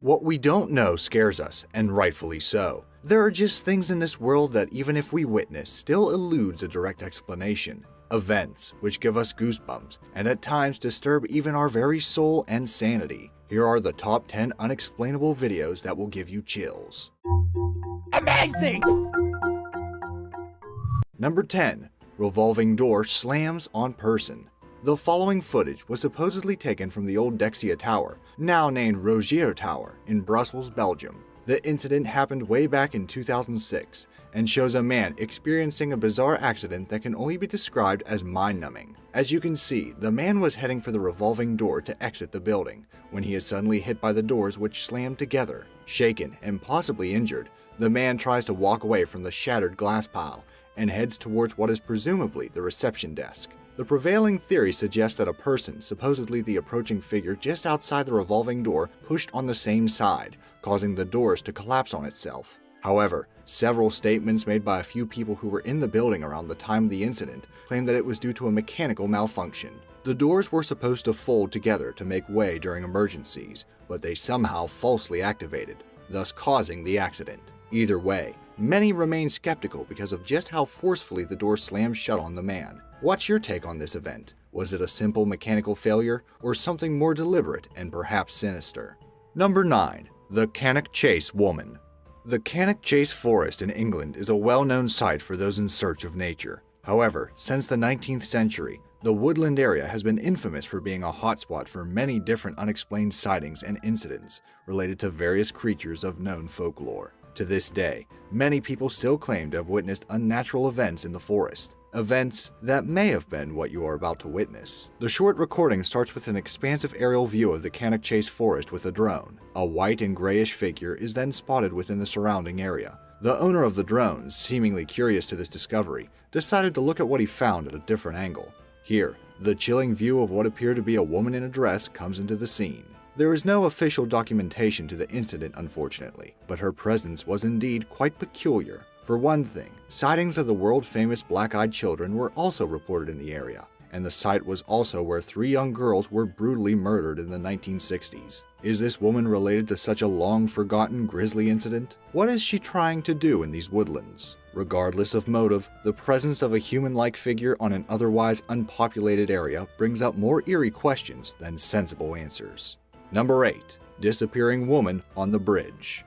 What we don't know scares us, and rightfully so. There are just things in this world that even if we witness, still eludes a direct explanation. Events which give us goosebumps, and at times disturb even our very soul and sanity. Here are the top 10 unexplainable videos that will give you chills. Amazing! Number 10. Revolving door slams on person. The following footage was supposedly taken from the old Dexia Tower, now named Rogier Tower, in Brussels, Belgium. The incident happened way back in 2006 and shows a man experiencing a bizarre accident that can only be described as mind-numbing. As you can see, the man was heading for the revolving door to exit the building when he is suddenly hit by the doors which slammed together. Shaken and possibly injured, the man tries to walk away from the shattered glass pile and heads towards what is presumably the reception desk. The prevailing theory suggests that a person, supposedly the approaching figure just outside the revolving door, pushed on the same side, causing the doors to collapse on itself. However, several statements made by a few people who were in the building around the time of the incident claim that it was due to a mechanical malfunction. The doors were supposed to fold together to make way during emergencies, but they somehow falsely activated, thus causing the accident. Either way, many remain skeptical because of just how forcefully the door slammed shut on the man. What's your take on this event? Was it a simple mechanical failure, or something more deliberate and perhaps sinister? Number 9. The Cannock Chase Woman. The Cannock Chase Forest in England is a well-known site for those in search of nature. However, since the 19th century, the woodland area has been infamous for being a hotspot for many different unexplained sightings and incidents related to various creatures of known folklore. To this day, many people still claim to have witnessed unnatural events in the forest. Events that may have been what you are about to witness. The short recording starts with an expansive aerial view of the Cannock Chase Forest with a drone. A white and grayish figure is then spotted within the surrounding area. The owner of the drone, seemingly curious to this discovery, decided to look at what he found at a different angle. Here, the chilling view of what appeared to be a woman in a dress comes into the scene. There is no official documentation to the incident, unfortunately, but her presence was indeed quite peculiar. For one thing, sightings of the world-famous black-eyed children were also reported in the area, and the site was also where 3 young girls were brutally murdered in the 1960s. Is this woman related to such a long-forgotten grisly incident? What is she trying to do in these woodlands? Regardless of motive, the presence of a human-like figure on an otherwise unpopulated area brings up more eerie questions than sensible answers. Number 8. Disappearing Woman on the Bridge.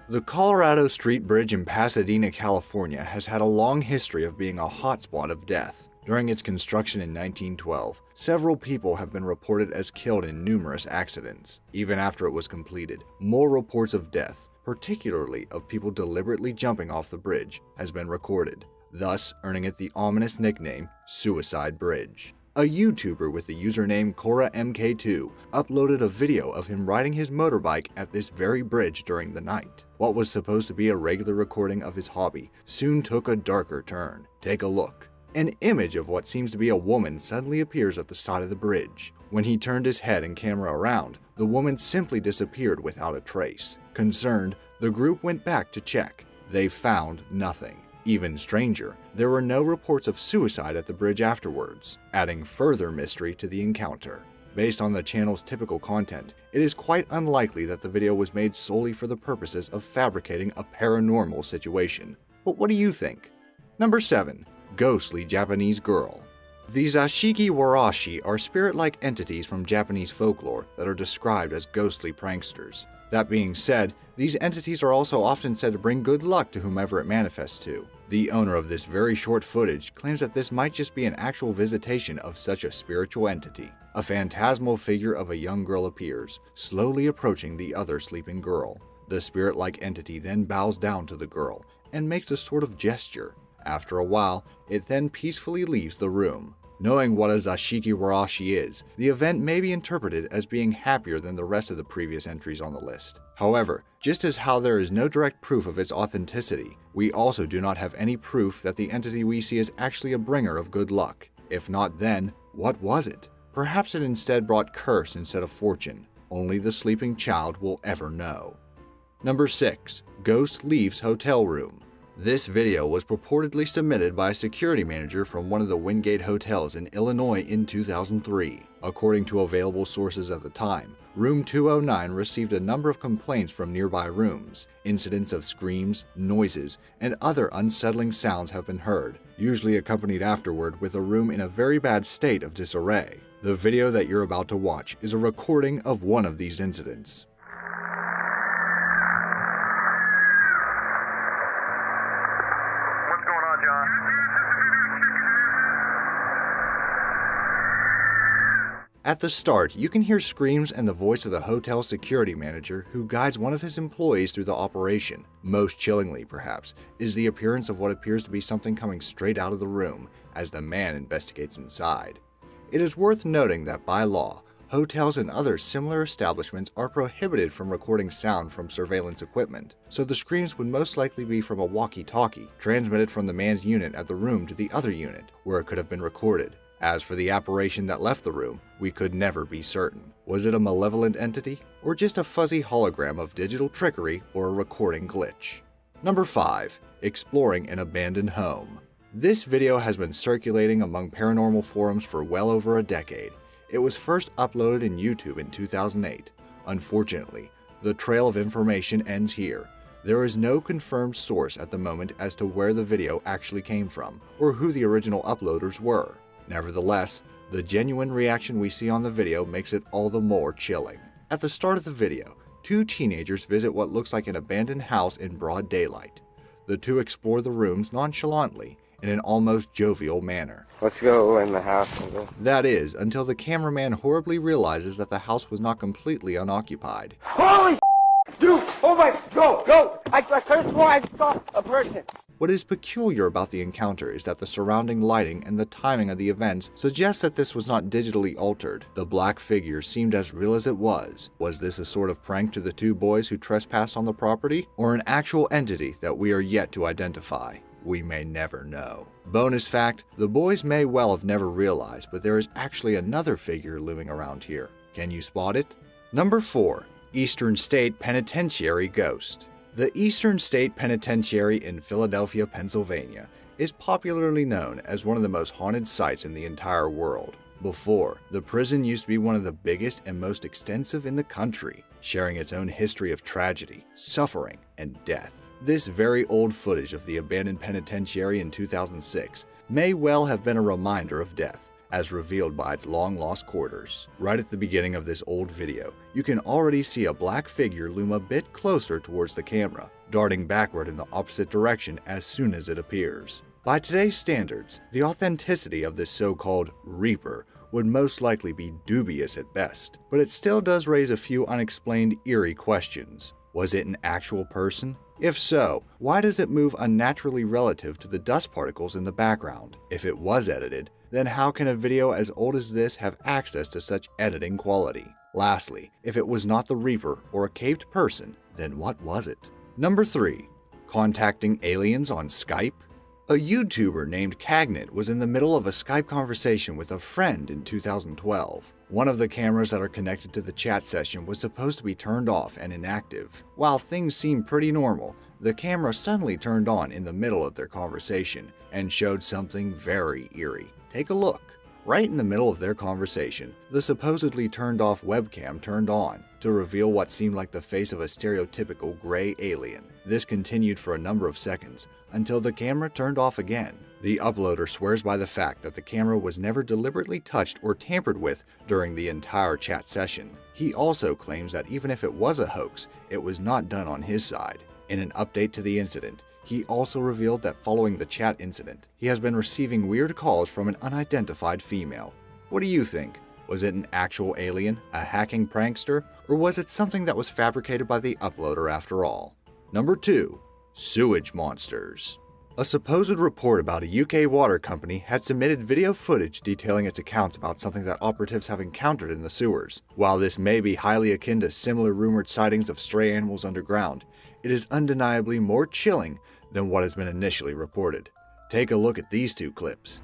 The Colorado Street Bridge in Pasadena, California has had a long history of being a hotspot of death. During its construction in 1912, several people have been reported as killed in numerous accidents. Even after it was completed, more reports of death, particularly of people deliberately jumping off the bridge, has been recorded, thus earning it the ominous nickname Suicide Bridge. A YouTuber with the username KoraMK2 uploaded a video of him riding his motorbike at this very bridge during the night. What was supposed to be a regular recording of his hobby soon took a darker turn. Take a look. An image of what seems to be a woman suddenly appears at the side of the bridge. When he turned his head and camera around, the woman simply disappeared without a trace. Concerned, the group went back to check. They found nothing. Even stranger, there were no reports of suicide at the bridge afterwards, adding further mystery to the encounter. Based on the channel's typical content, it is quite unlikely that the video was made solely for the purposes of fabricating a paranormal situation. But what do you think? Number 7. Ghostly Japanese Girl. The Zashiki Warashi are spirit-like entities from Japanese folklore that are described as ghostly pranksters. That being said, these entities are also often said to bring good luck to whomever it manifests to. The owner of this very short footage claims that this might just be an actual visitation of such a spiritual entity. A phantasmal figure of a young girl appears, slowly approaching the other sleeping girl. The spirit-like entity then bows down to the girl and makes a sort of gesture. After a while, it then peacefully leaves the room. Knowing what a Zashiki Warashi is, the event may be interpreted as being happier than the rest of the previous entries on the list. However, just as how there is no direct proof of its authenticity, we also do not have any proof that the entity we see is actually a bringer of good luck. If not, then what was it? Perhaps it instead brought curse instead of fortune. Only the sleeping child will ever know. Number 6. Ghost leaves hotel room. This video was purportedly submitted by a security manager from one of the Wingate hotels in Illinois in 2003. According to available sources at the time, Room 209 received a number of complaints from nearby rooms. Incidents of screams, noises, and other unsettling sounds have been heard, usually accompanied afterward with a room in a very bad state of disarray. The video that you're about to watch is a recording of one of these incidents. What's going on, John? At the start, you can hear screams and the voice of the hotel security manager who guides one of his employees through the operation. Most chillingly, perhaps, is the appearance of what appears to be something coming straight out of the room as the man investigates inside. It is worth noting that by law, hotels and other similar establishments are prohibited from recording sound from surveillance equipment, so the screams would most likely be from a walkie-talkie, transmitted from the man's unit at the room to the other unit, where it could have been recorded. As for the apparition that left the room, we could never be certain. Was it a malevolent entity, or just a fuzzy hologram of digital trickery or a recording glitch? Number 5. Exploring an abandoned home. This video has been circulating among paranormal forums for well over a decade. It was first uploaded in YouTube in 2008. Unfortunately, the trail of information ends here. There is no confirmed source at the moment as to where the video actually came from, or who the original uploaders were. Nevertheless, the genuine reaction we see on the video makes it all the more chilling. At the start of the video, two teenagers visit what looks like an abandoned house in broad daylight. The two explore the rooms nonchalantly, in an almost jovial manner. Let's go in the house. That is, until the cameraman horribly realizes that the house was not completely unoccupied. Holy dude! Oh my, go! I could have sworn I saw a person. What is peculiar about the encounter is that the surrounding lighting and the timing of the events suggests that this was not digitally altered. The black figure seemed as real as it was. Was this a sort of prank to the two boys who trespassed on the property, or an actual entity that we are yet to identify? We may never know. Bonus fact, the boys may well have never realized, but there is actually another figure looming around here. Can you spot it? Number 4. Eastern State Penitentiary Ghost. The Eastern State Penitentiary in Philadelphia, Pennsylvania, is popularly known as one of the most haunted sites in the entire world. Before, the prison used to be one of the biggest and most extensive in the country, sharing its own history of tragedy, suffering, and death. This very old footage of the abandoned penitentiary in 2006 may well have been a reminder of death, as revealed by its long-lost quarters. Right at the beginning of this old video, you can already see a black figure loom a bit closer towards the camera, darting backward in the opposite direction as soon as it appears. By today's standards, the authenticity of this so-called Reaper would most likely be dubious at best, but it still does raise a few unexplained eerie questions. Was it an actual person? If so, why does it move unnaturally relative to the dust particles in the background? If it was edited, then how can a video as old as this have access to such editing quality? Lastly, if it was not the Reaper or a caped person, then what was it? Number 3. Contacting aliens on Skype? A YouTuber named Cagnett was in the middle of a Skype conversation with a friend in 2012. One of the cameras that are connected to the chat session was supposed to be turned off and inactive. While things seemed pretty normal, the camera suddenly turned on in the middle of their conversation and showed something very eerie. Take a look. Right in the middle of their conversation, the supposedly turned off webcam turned on to reveal what seemed like the face of a stereotypical gray alien. This continued for a number of seconds until the camera turned off again. The uploader swears by the fact that the camera was never deliberately touched or tampered with during the entire chat session. He also claims that even if it was a hoax, it was not done on his side. In an update to the incident, he also revealed that following the chat incident, he has been receiving weird calls from an unidentified female. What do you think? Was it an actual alien, a hacking prankster, or was it something that was fabricated by the uploader after all? Number 2. Sewage monsters. A supposed report about a UK water company had submitted video footage detailing its accounts about something that operatives have encountered in the sewers. While this may be highly akin to similar rumored sightings of stray animals underground, it is undeniably more chilling than what has been initially reported. Take a look at these two clips.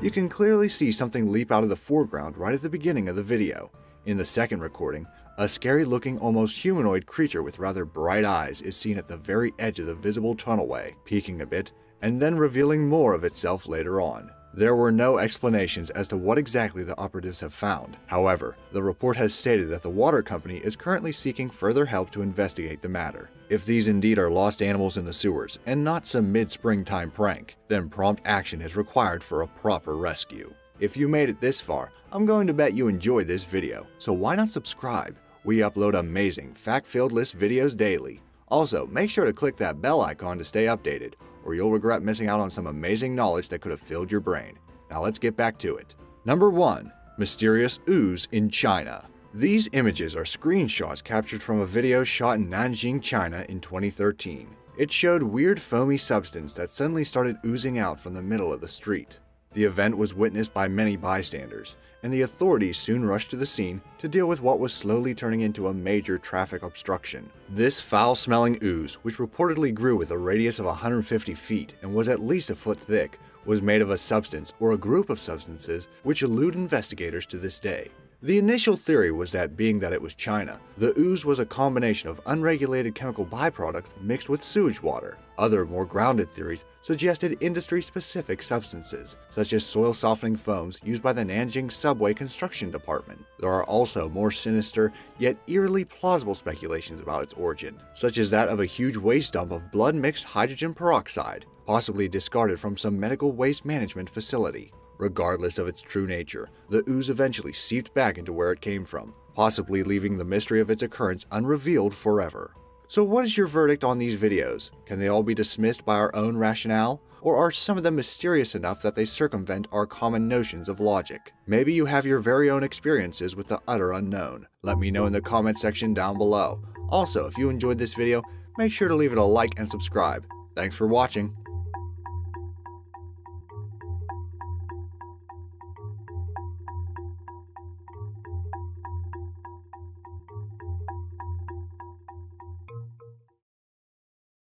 You can clearly see something leap out of the foreground right at the beginning of the video. In the second recording, a scary-looking, almost humanoid creature with rather bright eyes is seen at the very edge of the visible tunnelway, peeking a bit, and then revealing more of itself later on. There were no explanations as to what exactly the operatives have found. However, the report has stated that the water company is currently seeking further help to investigate the matter. If these indeed are lost animals in the sewers and not some mid-springtime prank, then prompt action is required for a proper rescue. If you made it this far, I'm going to bet you enjoyed this video, so why not subscribe? We upload amazing, fact-filled list videos daily. Also, make sure to click that bell icon to stay updated, or you'll regret missing out on some amazing knowledge that could have filled your brain. Now let's get back to it. Number 1. Mysterious ooze in China. These images are screenshots captured from a video shot in Nanjing, China in 2013. It showed weird foamy substance that suddenly started oozing out from the middle of the street. The event was witnessed by many bystanders, and the authorities soon rushed to the scene to deal with what was slowly turning into a major traffic obstruction. This foul-smelling ooze, which reportedly grew with a radius of 150 feet and was at least a foot thick, was made of a substance or a group of substances which elude investigators to this day. The initial theory was that being that it was China, the ooze was a combination of unregulated chemical byproducts mixed with sewage water. Other, more grounded theories suggested industry-specific substances, such as soil-softening foams used by the Nanjing subway construction department. There are also more sinister, yet eerily plausible speculations about its origin, such as that of a huge waste dump of blood-mixed hydrogen peroxide, possibly discarded from some medical waste management facility. Regardless of its true nature, the ooze eventually seeped back into where it came from, possibly leaving the mystery of its occurrence unrevealed forever. So what is your verdict on these videos? Can they all be dismissed by our own rationale? Or are some of them mysterious enough that they circumvent our common notions of logic? Maybe you have your very own experiences with the utter unknown. Let me know in the comment section down below. Also, if you enjoyed this video, make sure to leave it a like and subscribe. Thanks for watching.